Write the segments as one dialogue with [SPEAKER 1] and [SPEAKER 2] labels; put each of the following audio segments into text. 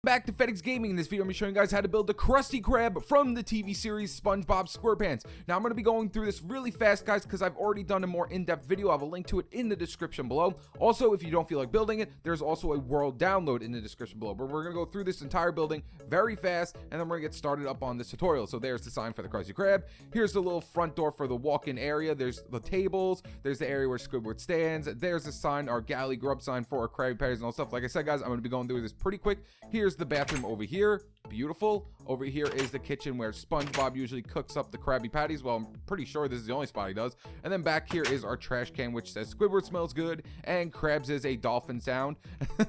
[SPEAKER 1] Back to FedEx Gaming. In this video, I'm going to be showing you guys how to build the Krusty Krab from the TV series Spongebob Squarepants. Now, I'm going to be going through this really fast, guys, because I've already done a more in-depth video. I have a link to it in the description below. Also, if you don't feel like building it, there's also a world download in the description below. But we're going to go through this entire building very fast, and then we're going to get started up on this tutorial. So there's the sign for the Krusty Krab. Here's the little front door for the walk-in area. There's the tables. There's the area where Squidward stands. There's the sign, our galley grub sign for our Krabby Patties and all stuff. Like I said, guys, I'm going to be going through this pretty quick. Here's the bathroom over here. Beautiful. Over here is the kitchen where SpongeBob usually cooks up the Krabby Patties. Well, I'm pretty sure this is the only spot he does. And then back here is our trash can, which says Squidward smells good and Krabs is a dolphin sound.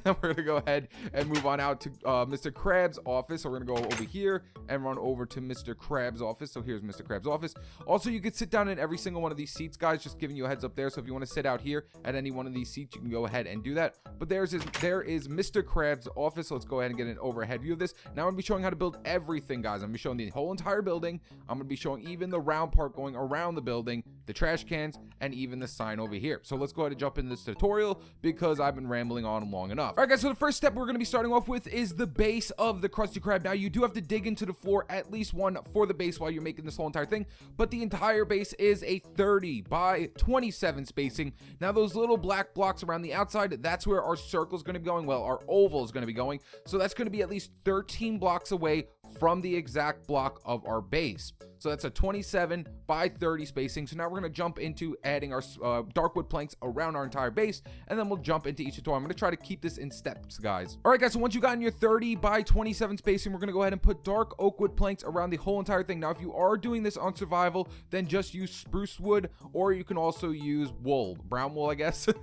[SPEAKER 1] We're going to go ahead and move on out to Mr. Krabs' office. So we're going to go over here and run over to Mr. Krabs' office. So here's Mr. Krabs' office. Also, you can sit down in every single one of these seats, guys. Just giving you a heads up there. So if you want to sit out here at any one of these seats, you can go ahead and do that. But there is Mr. Krabs' office. So let's go ahead and get an overhead view of this. Now I'm going to be showing how to build everything, guys. I'm going to be showing the whole entire building. I'm going to be showing even the round part going around the building, the trash cans, and even the sign over here. So let's go ahead and jump into this tutorial because I've been rambling on long enough. All right, guys, so the first step we're going to be starting off with is the base of the Krusty Krab. Now, you do have to dig into the floor, at least one for the base while you're making this whole entire thing, but the entire base is a 30 by 27 spacing. Now, those little black blocks around the outside, that's where our circle is going to be going. Well, our oval is going to be going. So that's going to be at least 13 blocks away from the exact block of our base. So that's a 27 by 30 spacing. So now we're going to jump into adding our dark wood planks around our entire base, and then we'll jump into each tutorial. I'm going to try to keep this in steps, guys. All right, guys, so once you got in your 30 by 27 spacing, we're going to go ahead and put dark oak wood planks around the whole entire thing. Now, if you are doing this on survival, then just use spruce wood, or you can also use wool, brown wool, I guess. So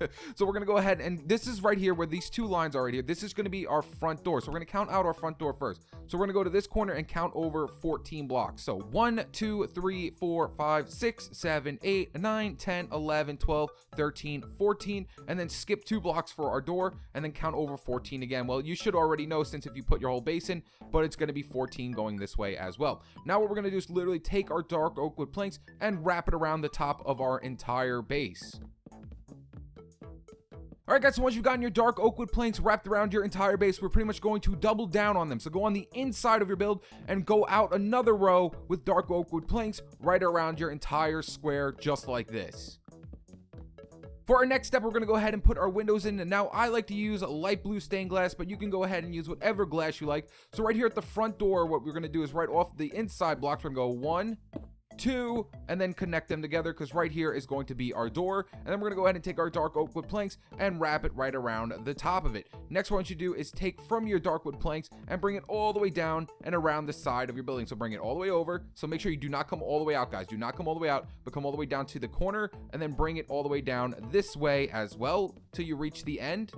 [SPEAKER 1] we're going to go ahead, and this is right here where these two lines are right here. This is going to be our front door. So we're going to count out our front door first. So we're going to go to this corner and count over 14 blocks. So 1, 2, 3, 4, 5, 6, 7, 8, 9, 10, 11, 12, 13, 14, and then skip 2 blocks for our door and then count over 14 again. Well, you should already know since if you put your whole base in, but it's going to be 14 going this way as well. Now what we're going to do is literally take our dark oak wood planks and wrap it around the top of our entire base. All right, guys, so once you've gotten your dark oak wood planks wrapped around your entire base, we're pretty much going to double down on them. So go on the inside of your build and go out another row with dark oak wood planks right around your entire square, just like this. For our next step, we're going to go ahead and put our windows in. And now I like to use light blue stained glass, but you can go ahead and use whatever glass you like. So right here at the front door, what we're going to do is right off the inside blocks, we're going to go 1, 2, and then connect them together, because right here is going to be our door. And then we're going to go ahead and take our dark oak wood planks and wrap it right around the top of it. Next, what you do is take from your dark wood planks and bring it all the way down and around the side of your building. So bring it all the way over. So make sure you do not come all the way out, guys. Do not come all the way out, but come all the way down to the corner, and then bring it all the way down this way as well till you reach the end,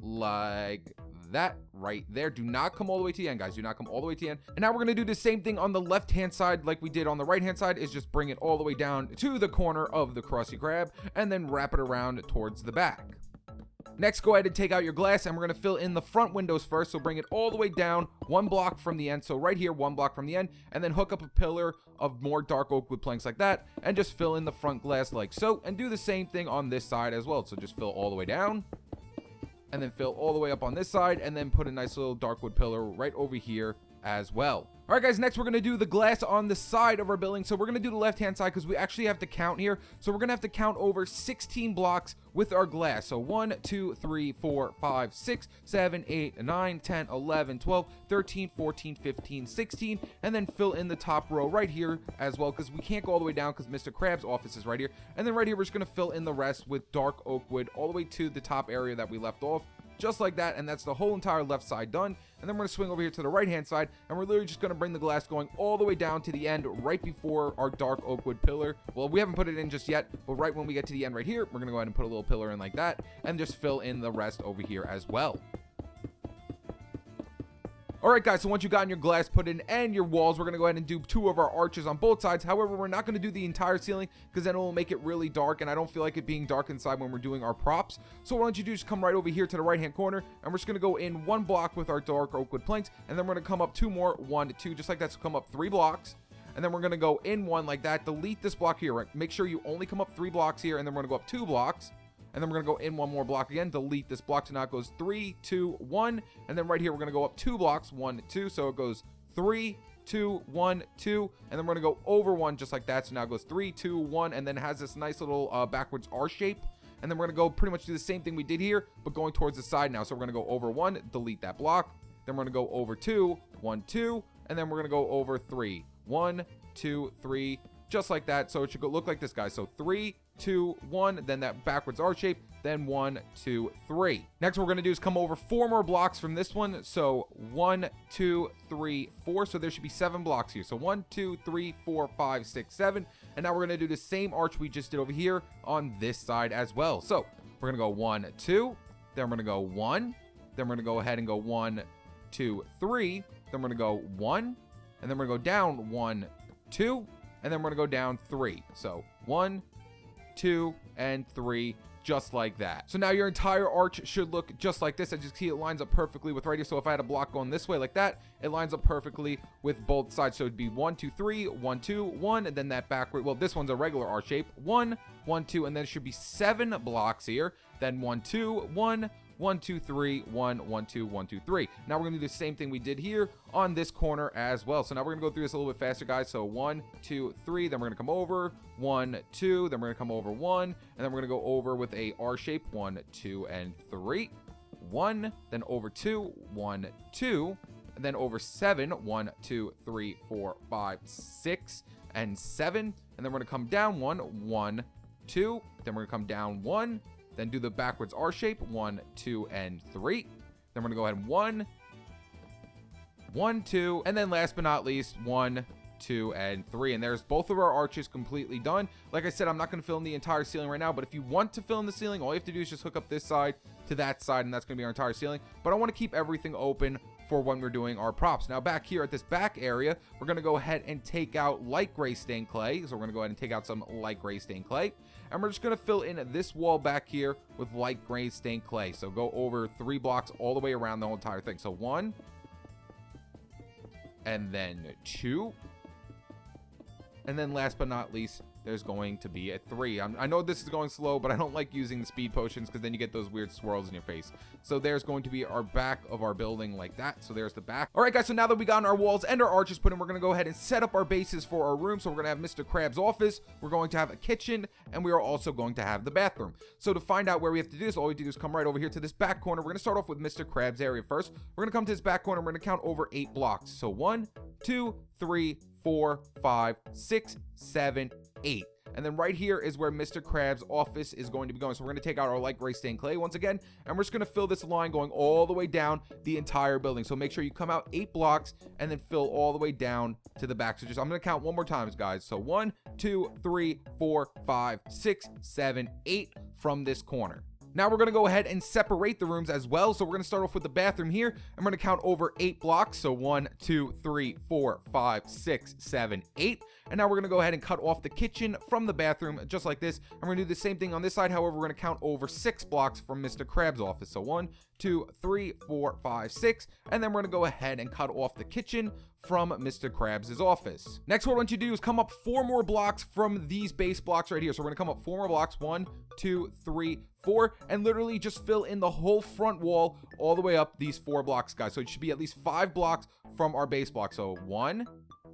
[SPEAKER 1] like that right there. Do not come all the way to the end, guys. Do not come all the way to the end. And now we're going to do the same thing on the left hand side like we did on the right hand side, is just bring it all the way down to the corner of the Krusty Krab and then wrap it around towards the back. Next, go ahead and take out your glass, and we're going to fill in the front windows first. So bring it all the way down 1 block from the end. So right here, 1 block from the end, and then hook up a pillar of more dark oak wood planks like that, and just fill in the front glass like so, and do the same thing on this side as well. So just fill all the way down, and then fill all the way up on this side, and then put a nice little dark wood pillar right over here as well. All right, guys, next we're going to do the glass on the side of our building. So we're going to do the left-hand side because we actually have to count here. So we're going to have to count over 16 blocks with our glass. So 1, 2, 3, 4, 5, 6, 7, 8, 9, 10, 11, 12, 13, 14, 15, 16, and then fill in the top row right here as well, because we can't go all the way down because Mr. Krabs' office is right here. And then right here, we're just going to fill in the rest with dark oak wood all the way to the top area that we left off, just like that. And that's the whole entire left side done. And then we're going to swing over here to the right hand side, and we're literally just going to bring the glass going all the way down to the end right before our dark oak wood pillar. Well, we haven't put it in just yet, but right when we get to the end right here, we're going to go ahead and put a little pillar in like that and just fill in the rest over here as well. All right, guys, so once you got your glass put in and your walls, we're going to go ahead and do 2 of our arches on both sides. However, we're not going to do the entire ceiling because then it will make it really dark, and I don't feel like it being dark inside when we're doing our props. So what don't you do is come right over here to the right-hand corner, and we're just going to go in 1 block with our dark oak wood planks, and then we're going to come up 2 more, 1, 2, just like that. So come up 3 blocks, and then we're going to go in 1 like that. Delete this block here, right? Make sure you only come up 3 blocks here, and then we're going to go up 2 blocks. and then we're gonna go in one more block again, delete this block, so now it goes 3, 2, 1, and then right here we're gonna go up 2 blocks, 1, 2, so it goes 3, 2, 1, 2, and then we're gonna go over 1 just like that, so now it goes 3, 2, 1, and then it has this nice little backwards R shape. And then we're gonna go pretty much do the same thing we did here, but going towards the side now. So we're gonna go over 1, delete that block, then we're gonna go over 2, 1, 2, and then we're gonna go over 3, 1, 2, 3, just like that. So it should look like this, guys. So 3, 2, 1, then that backwards R shape, then 1, 2, 3. Next, what we're gonna do is come over 4 more blocks from this one. So 1, 2, 3, 4. So there should be 7 blocks here. So 1, 2, 3, 4, 5, 6, 7. And now we're gonna do the same arch we just did over here on this side as well. So we're gonna go 1, 2, then we're gonna go 1, then we're gonna go ahead and go 1, 2, 3, then we're gonna go 1, and then we're gonna go down 1, 2, and then we're gonna go down 3. So 1, 2, and 3, just like that. So now your entire arch should look just like this. As you see, it lines up perfectly with right here. So if I had a block going this way like that, it lines up perfectly with both sides. So it'd be 1, 2, 3, 1, 2, 1, and then that backward. Well, this one's a regular R shape. 1, 1, 2, and then it should be 7 blocks here. Then 1, 2, 1, 1, 2, 3, 1, 1, 2, 1, 2, 3. Now we're gonna do the same thing we did here on this corner as well. So now we're gonna go through this a little bit faster, guys. So 1, 2, 3, then we're gonna come over 1, 2, then we're gonna come over 1, and then we're gonna go over with a R shape 1, 2, and 3. 1, then over 2, 1, 2, and then over 7, 1, 2, 3, 4, 5, 6, and 7, and then we're gonna come down 1, 1, 2, then we're gonna come down 1. Then do the backwards R shape, 1, 2, and 3. Then we're gonna go ahead and 1, 1, 2, and then last but not least, 1, 2, and 3. And there's both of our arches completely done. Like I said, I'm not gonna fill in the entire ceiling right now, but if you want to fill in the ceiling, all you have to do is just hook up this side to that side, and that's gonna be our entire ceiling. But I wanna keep everything open for when we're doing our props. Now back here at this back area, we're gonna go ahead and take out light gray stained clay. So we're gonna go ahead and take out some light gray stained clay. And we're just gonna fill in this wall back here with light gray stained clay. So go over 3 blocks all the way around the whole entire thing. So 1, and then 2, and then last but not least, there's going to be a 3. I know this is going slow, but I don't like using the speed potions because then you get those weird swirls in your face. So there's going to be our back of our building like that. So there's the back. All right, guys, so now that we got our walls and our arches put in, we're going to go ahead and set up our bases for our room. So we're going to have Mr. Krab's office. We're going to have a kitchen, and we are also going to have the bathroom. So to find out where we have to do this, all we do is come right over here to this back corner. We're going to start off with Mr. Krab's area first. We're going to come to this back corner. We're going to count over 8 blocks. So 1, 2, 3, 4, 5, 6, 7, 8. And then right here is where Mr. Krab's office is going to be going. So we're going to take out our light gray stained clay once again, and we're just going to fill this line going all the way down the entire building. So make sure you come out 8 blocks and then fill all the way down to the back. So just, I'm going to count one more time, guys. So 1, 2, 3, 4, 5, 6, 7, 8 from this corner. Now we're going to go ahead and separate the rooms as well. So we're going to start off with the bathroom here. I'm going to count over 8 blocks. So 1, 2, 3, 4, 5, 6, 7, 8. And now we're going to go ahead and cut off the kitchen from the bathroom just like this. And we're going to do the same thing on this side. However, we're going to count over 6 blocks from Mr. Krab's office. So 1, 2, 3, 4, 5, 6. And then we're going to go ahead and cut off the kitchen from Mr. Krabs' office. Next, what I want you to do is come up 4 more blocks from these base blocks right here. So we're going to come up 4 more blocks. 1, 2, 3, 4, and literally just fill in the whole front wall all the way up these 4 blocks, guys. So it should be at least 5 blocks from our base block. So 1,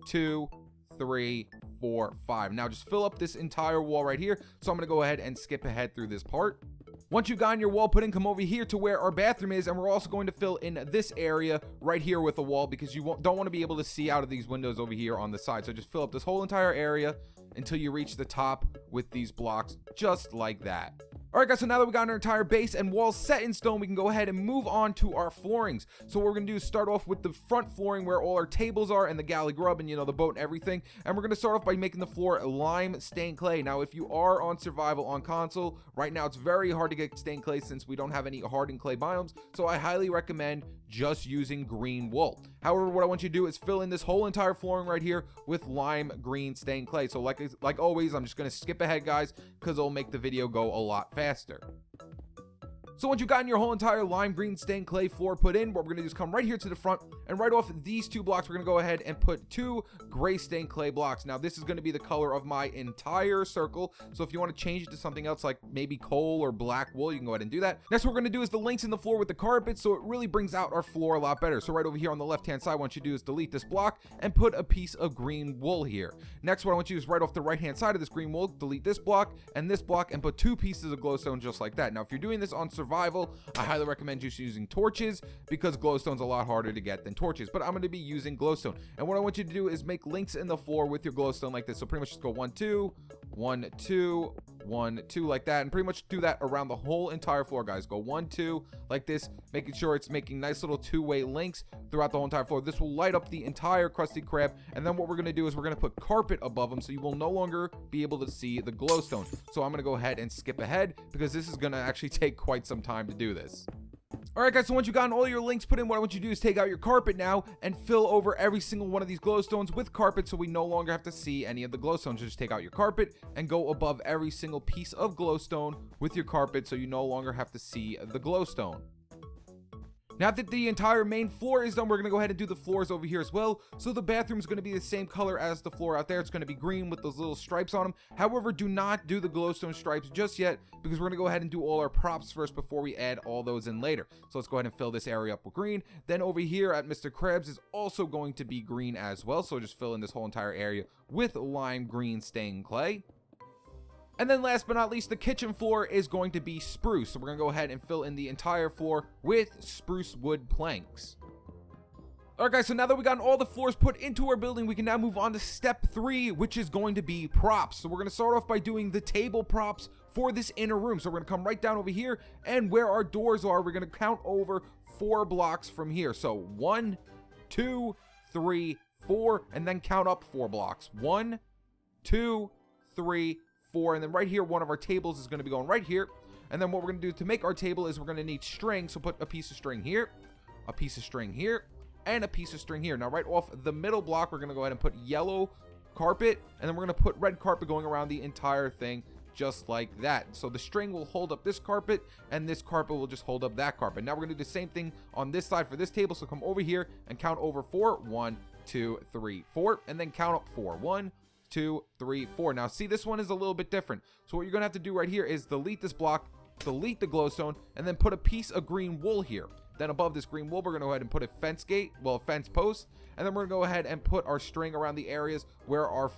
[SPEAKER 1] 2, 3, 4, 5. Now just fill up this entire wall right here. So I'm going to go ahead and skip ahead through this part. Once you got your wall put in, come over here to where our bathroom is, and we're also going to fill in this area right here with a wall because you don't want to be able to see out of these windows over here on the side. So just fill up this whole entire area until you reach the top with these blocks, just like that. Alright guys, so now that we got our entire base and walls set in stone, we can go ahead and move on to our floorings. So what we're going to do is start off with the front flooring where all our tables are and the galley grub and, you know, the boat and everything. And we're going to start off by making the floor lime stained clay. Now, if you are on survival on console, right now it's very hard to get stained clay since we don't have any hardened clay biomes. So I highly recommend just using green wool. However, what I want you to do is fill in this whole entire flooring right here with lime green stained clay. So like always, I'm just going to skip ahead, guys, because it'll make the video go a lot faster. So once you've gotten your whole entire lime green stained clay floor put in, what we're going to do is come right here to the front, and right off these 2 blocks, we're going to go ahead and put 2 gray stained clay blocks. Now this is going to be the color of my entire circle, so if you want to change it to something else like maybe coal or black wool, you can go ahead and do that. Next, what we're going to do is the links in the floor with the carpet, so it really brings out our floor a lot better. So right over here on the left hand side, what I want you to do is delete this block and put a piece of green wool here. Next, what I want you to do is right off the right hand side of this green wool, delete this block and put 2 pieces of glowstone just like that. Now if you're doing this on survival, I highly recommend just using torches because glowstone's a lot harder to get than torches, but I'm going to be using glowstone. And what I want you to do is make links in the floor with your glowstone like this. So pretty much just go 1 2 1 2 1 2 like that, and pretty much do that around the whole entire floor, guys. Go 1 2 like this, making sure it's making nice little 2-way links throughout the whole entire floor. This will light up the entire Krusty Krab, and then what we're going to do is we're going to put carpet above them so you will no longer be able to see the glowstone. So I'm going to go ahead and skip ahead because this is going to actually take quite some time to do this. Alright guys, so once you've gotten all your links put in, what I want you to do is take out your carpet now and fill over every single one of these glowstones with carpet so we no longer have to see any of the glowstones. Just take out your carpet and go above every single piece of glowstone with your carpet so you no longer have to see the glowstone. Now that the entire main floor is done, we're going to go ahead and do the floors over here as well. So the bathroom is going to be the same color as the floor out there. It's going to be green with those little stripes on them. However, do not do the glowstone stripes just yet because we're going to go ahead and do all our props first before we add all those in later. So let's go ahead and fill this area up with green. Then over here at Mr. Krabs is also going to be green as well. So just fill in this whole entire area with lime green stained clay. And then last but not least, the kitchen floor is going to be spruce. So we're going to go ahead and fill in the entire floor with spruce wood planks. Alright guys, so now that we got all the floors put into our building, we can now move on to step 3, which is going to be props. So we're going to start off by doing the table props for this inner room. So we're going to come right down over here, and where our doors are, we're going to count over 4 blocks from here. So 1, 2, 3, 4, and then count up 4 blocks. 1, 2, 3, 4, and then right here, one of our tables is going to be going right here. And then what we're going to do to make our table is we're going to need string. So put a piece of string here, a piece of string here, and a piece of string here. Now right off the middle block, we're going to go ahead and put yellow carpet, and then we're going to put red carpet going around the entire thing just like that. So the string will hold up this carpet, and this carpet will just hold up that carpet. Now we're going to do the same thing on this side for this table. So come over here and count over 4. 1, 2, 3, 4, and then count up 4. 1, 2, 3, 4. Now see, this one is a little bit different. So what you're gonna have to do right here is delete this block, delete the glowstone, and then put a piece of green wool here. Then above this green wool, we're gonna go ahead and put a fence gate, well, a fence post, and then we're gonna go ahead and put our string around the areas where our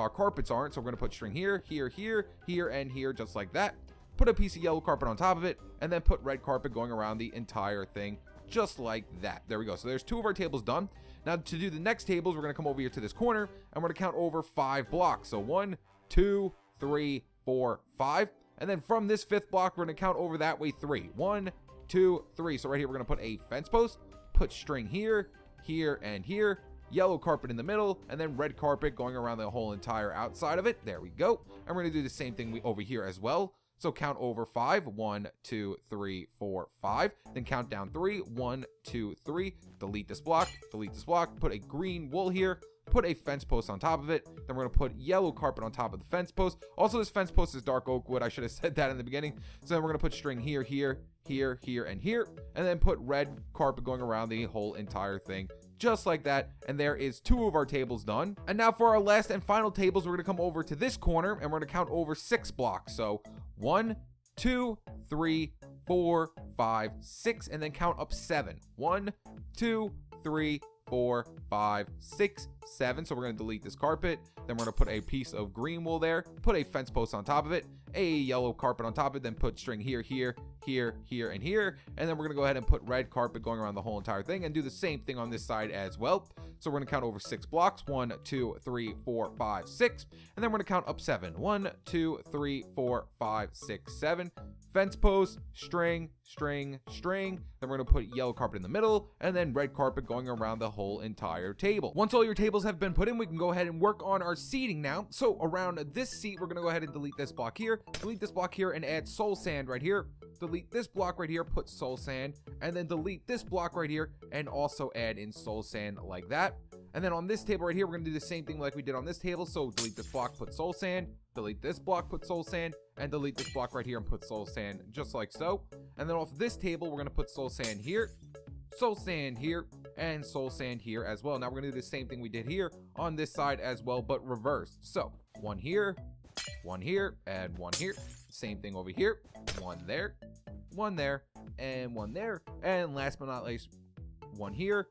[SPEAKER 1] carpets aren't. So we're gonna put string here, here, here, here, and here, just like that. Put a piece of yellow carpet on top of it, and then put red carpet going around the entire thing, just like that. There we go. So there's 2 of our tables done. Now to do the next tables, we're going to come over here to this corner, and we're going to count over 5 blocks. So 1, 2, 3, 4, 5. And then from this 5th block, we're going to count over that way 3. 1, 2, 3. So right here, we're going to put a fence post, put string here, here, and here, yellow carpet in the middle, and then red carpet going around the whole entire outside of it. There we go. And we're going to do the same thing over here as well. So count over 5. 1, 2, 3, 4, 5. Then count down 3. 1, 2, 3. Delete this block. Delete this block. Put a green wool here. Put a fence post on top of it. Then we're going to put yellow carpet on top of the fence post. Also, this fence post is dark oak wood. I should have said that in the beginning. So then we're going to put string here, here, here, here, and here. And then put red carpet going around the whole entire thing. Just like that. And there is 2 of our tables done. And now for our last and final tables, we're going to come over to this corner, and we're going to count over 6 blocks. So 1, 2, 3, 4, 5, 6, and then count up 7. 1, 2, 3, 4, 5, 6, 7. So we're going to delete this carpet. Then we're going to put a piece of green wool there, put a fence post on top of it, a yellow carpet on top of it, then put string here, here, here, here, and here. And then we're going to go ahead and put red carpet going around the whole entire thing and do the same thing on this side as well. So we're going to count over 6 blocks. 1, 2, 3, 4, 5, 6. And then we're going to count up 7. 1, 2, 3, 4, 5, 6, 7. Fence post, string, string, string. Then we're going to put yellow carpet in the middle, and then red carpet going around the whole entire table. Once all your tables have been put in, we can go ahead and work on our seating now. So around this seat, we're going to go ahead and delete this block here, delete this block here, and add soul sand right here. Delete this block right here, put soul sand, and then delete this block right here, and also add in soul sand like that. And then on this table right here, we're gonna do the same thing like we did on this table. So delete this block, put soul sand, delete this block, put soul sand, and delete this block right here and put soul sand, just like so. And then off this table, we're gonna put soul sand here, and soul sand here as well. Now we're gonna do the same thing we did here on this side as well, but reversed. So one here, and one here. Same thing over here, one there, and one there. And last but not least, one here,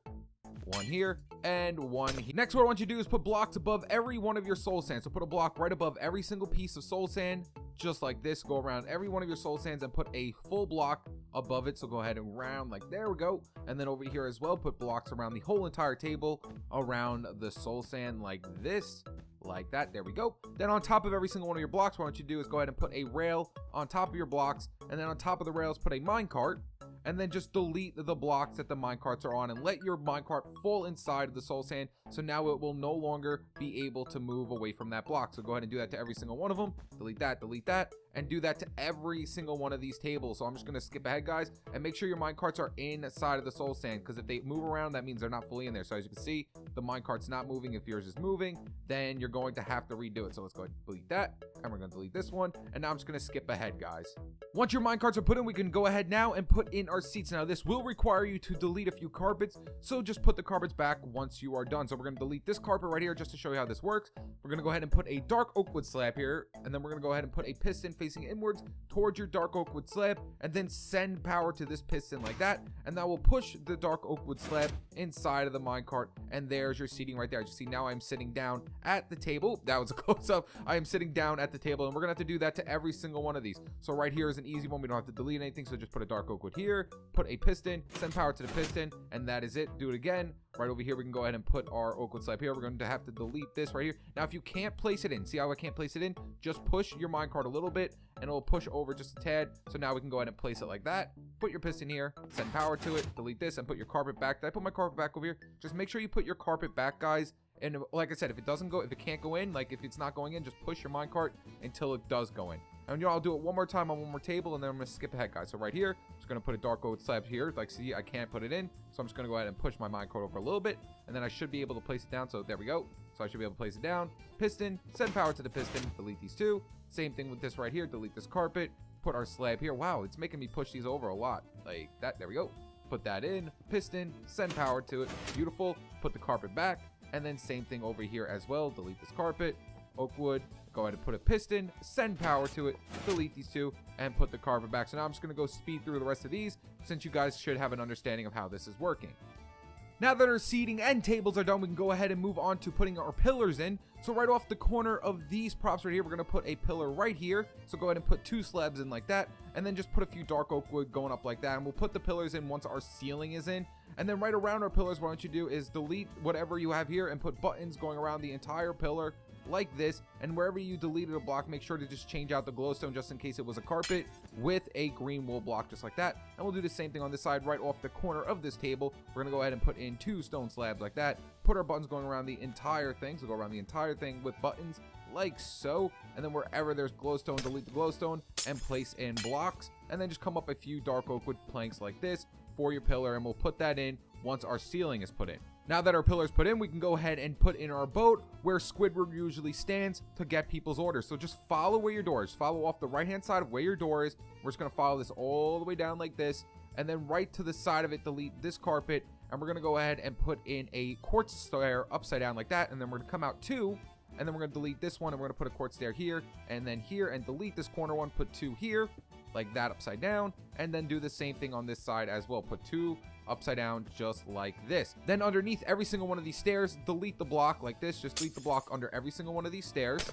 [SPEAKER 1] and one here. Next, what I want you to do is put blocks above every one of your soul sands. So put a block right above every single piece of soul sand, just like this. Go around every one of your soul sands and put a full block above it. So go ahead and round, like there we go. And then over here as well, put blocks around the whole entire table around the soul sand, like this, like that. There we go. Then on top of every single one of your blocks, what I want you to do is go ahead and put a rail on top of your blocks, and then on top of the rails put a minecart, and then just delete the blocks that the minecarts are on and let your minecart fall inside of the soul sand. So now it will no longer be able to move away from that block. So go ahead and do that to every single one of them. Delete that, and do that to every single one of these tables. So I'm just gonna skip ahead, guys, and make sure your minecarts are inside of the soul sand, because if they move around, that means they're not fully in there. So as you can see, the minecart's not moving. If yours is moving, then you're going to have to redo it. So let's go ahead and delete that, and we're gonna delete this one, and now I'm just gonna skip ahead, guys. Once your minecarts are put in, we can go ahead now and put in our seats. Now this will require you to delete a few carpets, so just put the carpets back once you are done. So we're gonna delete this carpet right here just to show you how this works. We're gonna go ahead and put a dark oak wood slab here, and then we're gonna go ahead and put a piston facing inwards towards your dark oak wood slab, and then send power to this piston like that, and that will push the dark oak wood slab inside of the minecart. And there's your seating right there. As you see, now I'm sitting down at the table. That was a close-up. I am sitting down at the table, and we're gonna have to do that to every single one of these. So right here is an easy one. We don't have to delete anything, so just put a dark oak wood here, put a piston, send power to the piston, and that is it. Do it again. Right over here, we can go ahead and put our oak wood slab here. We're going to have to delete this right here. Now, if you can't place it in, see how I can't place it in? Just push your minecart a little bit, and it will push over just a tad. So now we can go ahead and place it like that. Put your piston here, send power to it, delete this, and put your carpet back. Did I put my carpet back over here? Just make sure you put your carpet back, guys. And like I said, if it can't go in, like if it's not going in, just push your minecart until it does go in. And I'll do it one more time on one more table, and then I'm gonna skip ahead, guys. So right here, I'm just gonna put a dark oak slab here. Like, see, I can't put it in, so I'm just gonna go ahead and push my minecart over a little bit, and then I should be able to place it down. So there we go. So I should be able to place it down. Piston, send power to the piston, delete these two. Same thing with this right here. Delete this carpet, put our slab here. Wow, it's making me push these over a lot, like that. There we go. Put that in, piston, send power to it. Beautiful. Put the carpet back, and then same thing over here as well. Delete this carpet, oak wood. Go ahead and put a piston, send power to it, delete these two, and put the carpet back. So now I'm just going to go speed through the rest of these, since you guys should have an understanding of how this is working. Now that our seating and tables are done, we can go ahead and move on to putting our pillars in. So right off the corner of these props right here, we're going to put a pillar right here. So go ahead and put 2 slabs in like that, and then just put a few dark oak wood going up like that. And we'll put the pillars in once our ceiling is in. And then right around our pillars, what I want you to do is delete whatever you have here and put buttons going around the entire pillar like this. And wherever you deleted a block, make sure to just change out the glowstone just in case it was a carpet with a green wool block, just like that. And we'll do the same thing on this side. Right off the corner of this table, we're gonna go ahead and put in 2 stone slabs like that. Put our buttons going around the entire thing, so go around the entire thing with buttons like so. And then wherever there's glowstone, delete the glowstone and place in blocks. And then just come up a few dark oak wood planks like this for your pillar, and we'll put that in once our ceiling is put in. Now that our pillar is put in, we can go ahead and put in our boat where Squidward usually stands to get people's orders. So just follow where your door is. Follow off the right-hand side of where your door is. We're just going to follow this all the way down like this. And then right to the side of it, delete this carpet. And we're going to go ahead and put in a quartz stair upside down like that. And then we're going to come out 2. And then we're going to delete this one. And we're going to put a quartz stair here and then here. And delete this corner one. Put 2 here like that upside down. And then do the same thing on this side as well. Put 2 upside down just like this. Then underneath every single one of these stairs, delete the block like this. Just delete the block under every single one of these stairs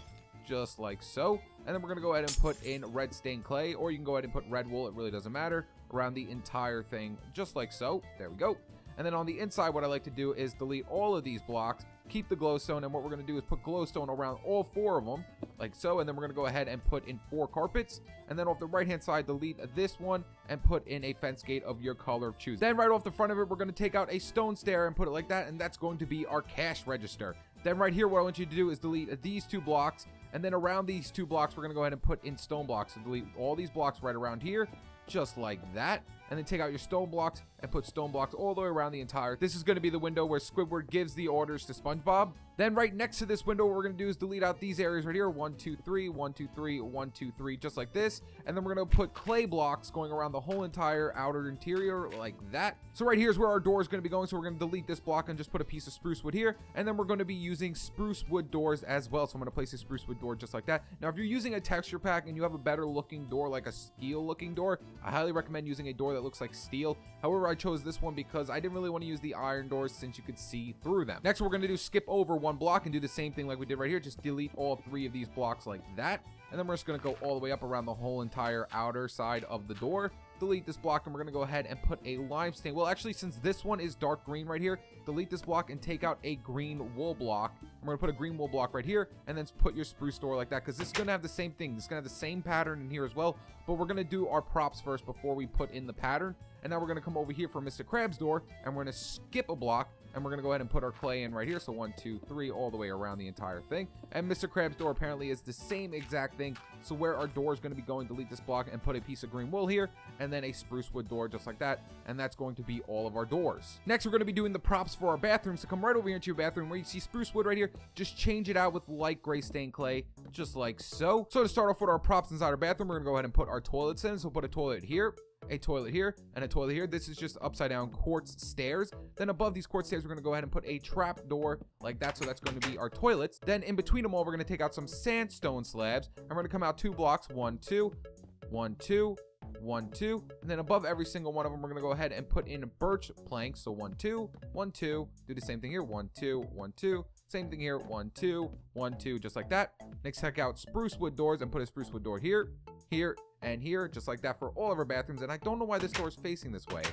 [SPEAKER 1] just like so. And then we're gonna go ahead and put in red stained clay, or you can go ahead and put red wool, it really doesn't matter, around the entire thing just like so. There we go. And then on the inside, what I like to do is delete all of these blocks, keep the glowstone, and what we're going to do is put glowstone around all 4 of them, like so. And then we're going to go ahead and put in 4 carpets. And then off the right-hand side, delete this one and put in a fence gate of your color of choosing. Then right off the front of it, we're going to take out a stone stair and put it like that, and that's going to be our cash register. Then right here, what I want you to do is delete these 2 blocks, and then around these 2 blocks, we're going to go ahead and put in stone blocks. So delete all these blocks right around here, just like that. and then take out your stone blocks and put stone blocks all the way around the entire. This is going to be the window where Squidward gives the orders to SpongeBob. Then right next to this window, what we're going to do is delete out these areas right here. 1, 2, 3, 1, 2, 3, 1, 2, 3, just like this. And then we're going to put clay blocks going around the whole entire outer interior like that. So right here is where our door is going to be going. So we're going to delete this block and just put a piece of spruce wood here. And then we're going to be using spruce wood doors as well. So I'm going to place a spruce wood door just like that. Now, if you're using a texture pack and you have a better looking door, like a steel looking door, I highly recommend using a door that looks like steel. However, I chose this one because I didn't really want to use the iron doors since you could see through them. Next, we're going to do skip over one block and do the same thing like we did right here. Just delete all 3 of these blocks like that. And then we're just going to go all the way up around the whole entire outer side of the door. Delete this block, and we're going to go ahead and put a lime stain. Well, actually, since this one is dark green right here, delete this block and take out a green wool block. And we're going to put a green wool block right here, and then put your spruce door like that, because this is going to have the same thing. This is going to have the same pattern in here as well, but we're going to do our props first before we put in the pattern. And now we're going to come over here for Mr. Krab's door, and we're going to skip a block, and we're going to go ahead and put our clay in right here. So 1, 2, 3, all the way around the entire thing. And Mr. Krab's door apparently is the same exact thing. So where our door is going to be going, delete this block and put a piece of green wool here, and then a spruce wood door just like that. And that's going to be all of our doors. Next, we're going to be doing the props for our bathroom. So come right over here into your bathroom where you see spruce wood right here. Just change it out with light gray stained clay, just like so. So to start off with our props inside our bathroom, we're going to go ahead and put our toilets in. So we'll put a toilet here, a toilet here, and a toilet here. This is just upside down quartz stairs. Then above these quartz stairs, we're going to go ahead and put a trap door like that. So that's going to be our toilets. Then in between them all, we're going to take out some sandstone slabs, and we're going to come out 2 blocks, 1, 2, 1, 2, 1, 2, and then above every single one of them, we're going to go ahead and put in birch planks. So 1, 2, 1, 2, do the same thing here. 1, 2, 1, 2, same thing here. 1, 2, 1, 2, just like that. Next, check out spruce wood doors and put a spruce wood door here, here, and here, just like that for all of our bathrooms. And I don't know why this door is facing this way.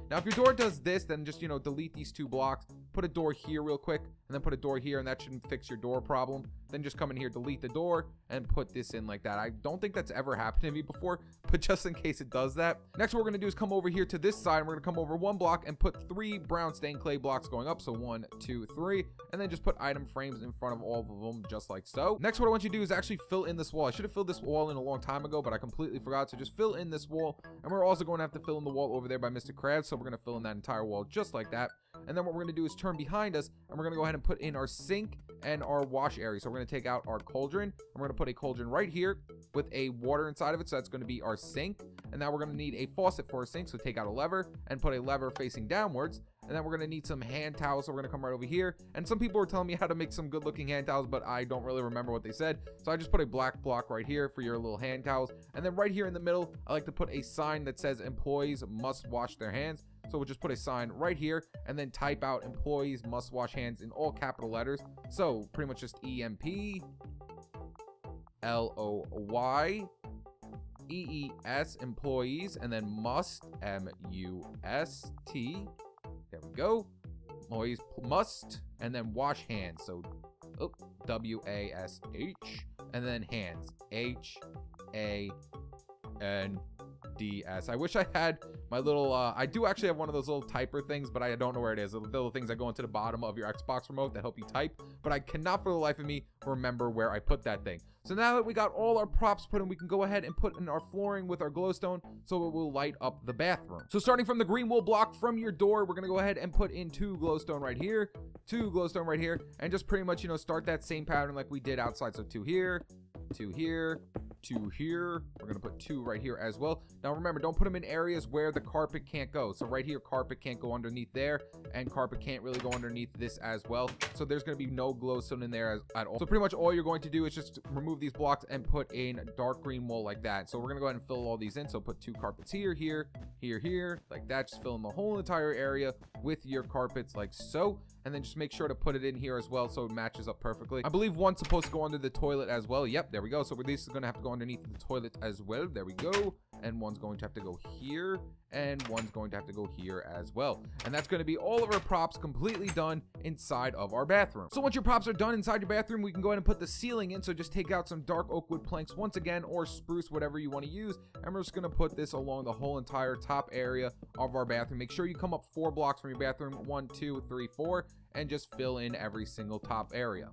[SPEAKER 1] Now, if your door does this, then just, delete these 2 blocks, put a door here real quick, and then put a door here, and that shouldn't fix your door problem. Then just come in here, delete the door, and put this in like that. I don't think that's ever happened to me before, but just in case it does that. Next, what we're going to do is come over here to this side, and we're going to come over 1 block and put 3 brown stained clay blocks going up. So 1, 2, 3, and then just put item frames in front of all of them, just like so. Next, what I want you to do is actually fill in this wall. I should have filled this wall in a long time ago, but I completely forgot. So just fill in this wall, and we're also going to have to fill in the wall over there by Mr. Krab. So we're going to fill in that entire wall just like that. And then what we're going to do is turn behind us, and we're going to go ahead and put in our sink and our wash area. So we're going to take out our cauldron, and we're going to put a cauldron right here with a water inside of it. So that's going to be our sink. And now we're going to need a faucet for our sink. So take out a lever and put a lever facing downwards. And then we're going to need some hand towels. So we're going to come right over here. And some people were telling me how to make some good looking hand towels, but I don't really remember what they said. So I just put a black block right here for your little hand towels. And then right here in the middle, I like to put a sign that says employees must wash their hands. So we'll just put a sign right here and then type out employees must wash hands in all capital letters. So pretty much just EMPLOYEES, employees, and then must, MUST. There we go. Employees must, and then wash hands. So WASH, and then hands, HANDS. I wish I had my little, I do actually have one of those little typer things, but I don't know where it is. The little things that go into the bottom of your Xbox remote that help you type, but I cannot for the life of me remember where I put that thing. So now that we got all our props put in, we can go ahead and put in our flooring with our glowstone so it will light up the bathroom. So starting from the green wool block from your door, we're going to go ahead and put in 2 glowstone right here, 2 glowstone right here, and just pretty much, start that same pattern like we did outside. So 2 here, 2 here, 2 here. We're going to put 2 right here as well. Now remember, don't put them in areas where the carpet can't go. So right here, carpet can't go underneath there, and carpet can't really go underneath this as well. So there's going to be no glowstone in there at all. So pretty much all you're going to do is just remove these blocks and put in dark green wool like that. So we're going to go ahead and fill all these in. So put 2 carpets here, here, here, here, like that. Just fill in the whole entire area with your carpets like so. And then just make sure to put it in here as well so it matches up perfectly. I believe one's supposed to go under the toilet as well. Yep, there we go. So this is going to have to go underneath the toilet as well. There we go. And one's going to have to go here, and one's going to have to go here as well. And that's going to be all of our props completely done inside of our bathroom. So once your props are done inside your bathroom, we can go ahead and put the ceiling in. So just take out some dark oak wood planks once again, or spruce, whatever you want to use. And we're just going to put this along the whole entire top area of our bathroom. Make sure you come up 4 blocks from your bathroom, 1, 2, 3, 4, and just fill in every single top area.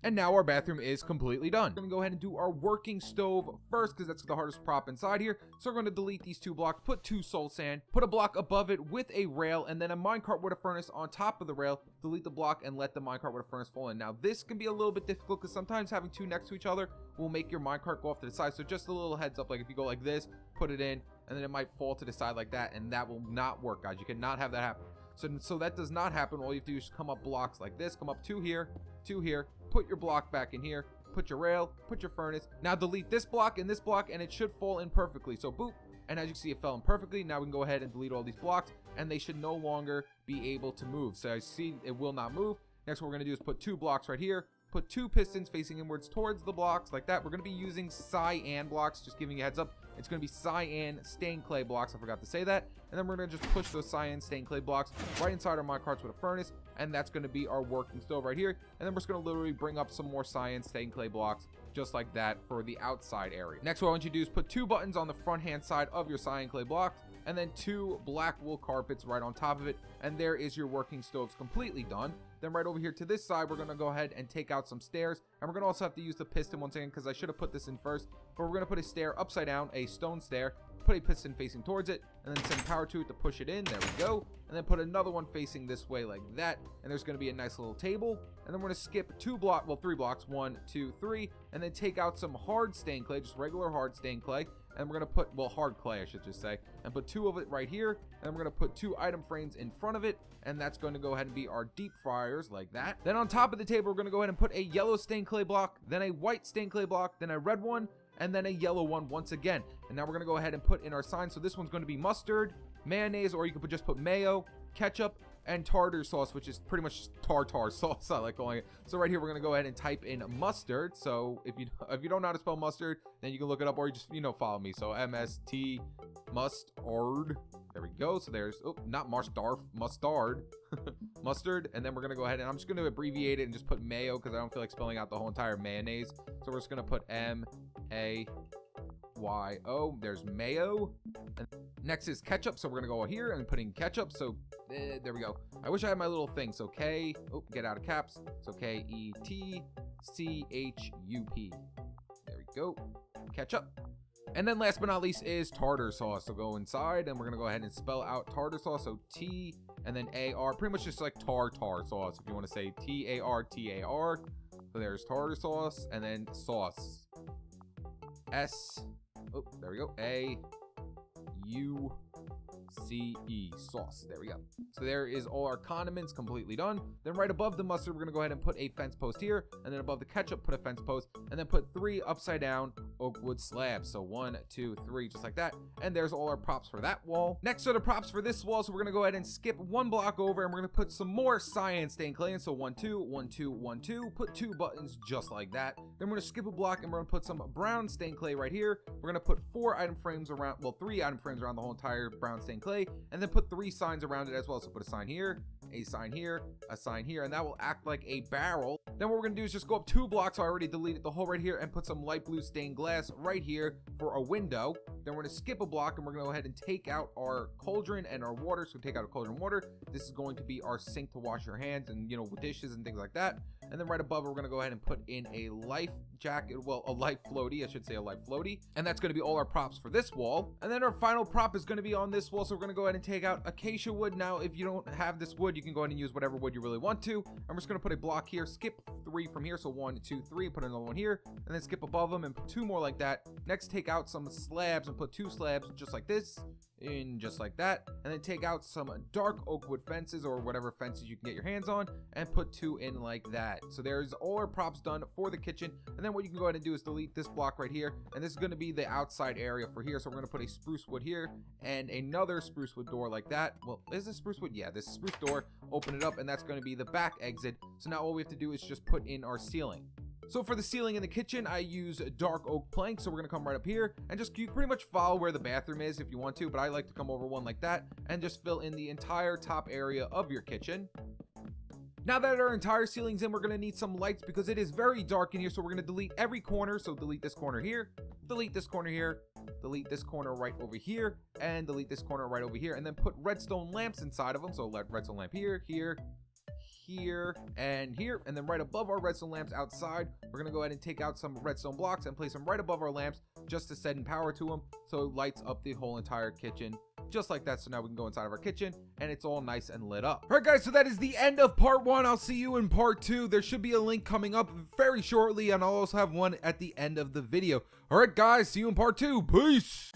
[SPEAKER 1] And now our bathroom is completely done. We're gonna go ahead and do our working stove first because that's the hardest prop inside here. So we're gonna delete these 2 blocks, put 2 soul sand, put a block above it with a rail, and then a minecart with a furnace on top of the rail. Delete the block and let the minecart with a furnace fall in. Now this can be a little bit difficult because sometimes having 2 next to each other will make your minecart go off to the side. So just a little heads up, like if you go like this, put it in, and then it might fall to the side like that, and that will not work, guys. You cannot have that happen. So that does not happen. All you have to do is come up blocks like this, come up 2 here, 2 here, put your block back in here, put your rail, put your furnace. Now delete this block and this block, and it should fall in perfectly. So boop, and as you can see, it fell in perfectly. Now we can go ahead and delete all these blocks, and they should no longer be able to move. So I see it will not move. Next, what we're gonna do is put 2 blocks right here, put 2 pistons facing inwards towards the blocks like that. We're gonna be using cyan blocks, just giving you a heads up. It's gonna be cyan stained clay blocks, I forgot to say that. And then we're gonna just push those cyan stained clay blocks right inside our minecarts with a furnace, and that's gonna be our working stove right here. And then we're just gonna literally bring up some more cyan stained clay blocks just like that for the outside area. Next, what I want you to do is put 2 buttons on the front hand side of your cyan clay blocks, and then 2 black wool carpets right on top of it, and there is your working stoves completely done. Then right over here to this side, we're gonna go ahead and take out some stairs, and we're gonna also have to use the piston once again because I should have put this in first, but we're gonna put a stair upside down, a stone stair, put a piston facing towards it, and then send power to it to push it in. There we go. And then put another one facing this way like that, and there's gonna be a nice little table. And then we're gonna skip 3 blocks, 1, 2, 3, and then take out some hard stained clay, just regular hard stained clay. And we're gonna put, well, hard clay I should just say, and put 2 of it right here, and we're gonna put 2 item frames in front of it, and that's going to go ahead and be our deep fryers like that. Then on top of the table, we're gonna go ahead and put a yellow stained clay block, then a white stained clay block, then a red one, and then a yellow one once again. And now we're gonna go ahead and put in our sign. So this one's gonna be mustard, mayonnaise, or you could just put mayo, ketchup, and tartar sauce, which is pretty much tartar sauce, I like calling it. So right here, we're gonna go ahead and type in mustard. So if you don't know how to spell mustard, then you can look it up, or you just, follow me. So MST mustard. There we go. So there's, oh, not mustard, mustard. And then we're gonna go ahead and I'm just gonna abbreviate it and just put mayo because I don't feel like spelling out the whole entire mayonnaise. So we're just gonna put MAYO. There's mayo. And next is ketchup. So we're gonna go here and put in ketchup. So there we go. I wish I had my little thing. So K, oh, get out of caps. So KETCHUP. There we go. Ketchup. And then last but not least is tartar sauce. So go inside and we're gonna go ahead and spell out tartar sauce. So T and then AR, pretty much just like tartar sauce if you want to say TARTAR. So there's tartar sauce and then sauce. S, oh, there we go. AUCE, sauce. There we go. So there is all our condiments completely done. Then right above the mustard, we're gonna go ahead and put a fence post here, and then above the ketchup, put a fence post, and then put 3 upside down oak wood slabs. So 1, 2, 3, just like that. And there's all our props for that wall. Next are the props for this wall. So we're gonna go ahead and skip 1 block over, and we're gonna put some more cyan stained clay in. So 1, 2, 1, 2, 1, 2. Put 2 buttons just like that. Then we're gonna skip a block, and we're gonna put some brown stained clay right here. We're gonna put 4 item frames around, well, 3 item frames around the whole entire brown stained clay, and then put 3 signs around it as well. So put a sign here, a sign here, a sign here, and that will act like a barrel. Then what we're gonna do is just go up 2 blocks. So I already deleted the hole right here, and put some light blue stained glass right here for a window. Then we're gonna skip a block, and we're gonna go ahead and take out our cauldron and our water. So take out our cauldron water. This is going to be our sink to wash your hands and, with dishes and things like that. And then right above, we're gonna go ahead and put in a life jacket, well, a life floaty, I should say a life floaty. And that's gonna be all our props for this wall. And then our final prop is gonna be on this wall. So we're gonna go ahead and take out acacia wood. Now, if you don't have this wood, you can go ahead and use whatever wood you really want to. I'm just gonna put a block here, skip 3 from here. So 1, 2, 3, put another one here, and then skip above them and put 2 more like that. Next, take out some slabs and put 2 slabs just like this, in just like that. And then take out some dark oak wood fences or whatever fences you can get your hands on and put 2 in like that. So there's all our props done for the kitchen. And then what you can go ahead and do is delete this block right here. And this is going to be the outside area for here. So we're going to put a spruce wood here and another spruce wood door like that. Well, is this spruce wood? Yeah, this spruce door. Open it up, and that's going to be the back exit. So now all we have to do is just put in our ceiling. So for the ceiling in the kitchen, I use dark oak planks. So we're gonna come right up here and just, you pretty much follow where the bathroom is if you want to, but I like to come over one like that and just fill in the entire top area of your kitchen. Now that our entire ceiling's in, we're gonna need some lights because it is very dark in here. So we're gonna delete every corner. So delete this corner here, delete this corner here, delete this corner right over here, and delete this corner right over here, and then put redstone lamps inside of them. So let redstone lamp here, here, here and here, and then right above our redstone lamps outside, we're gonna go ahead and take out some redstone blocks and place them right above our lamps just to send power to them, so it lights up the whole entire kitchen just like that. So now we can go inside of our kitchen and it's all nice and lit up. All right, guys, so that is the end of part 1. I'll see you in part 2. There should be a link coming up very shortly, and I'll also have one at the end of the video. All right, guys, see you in part 2. Peace.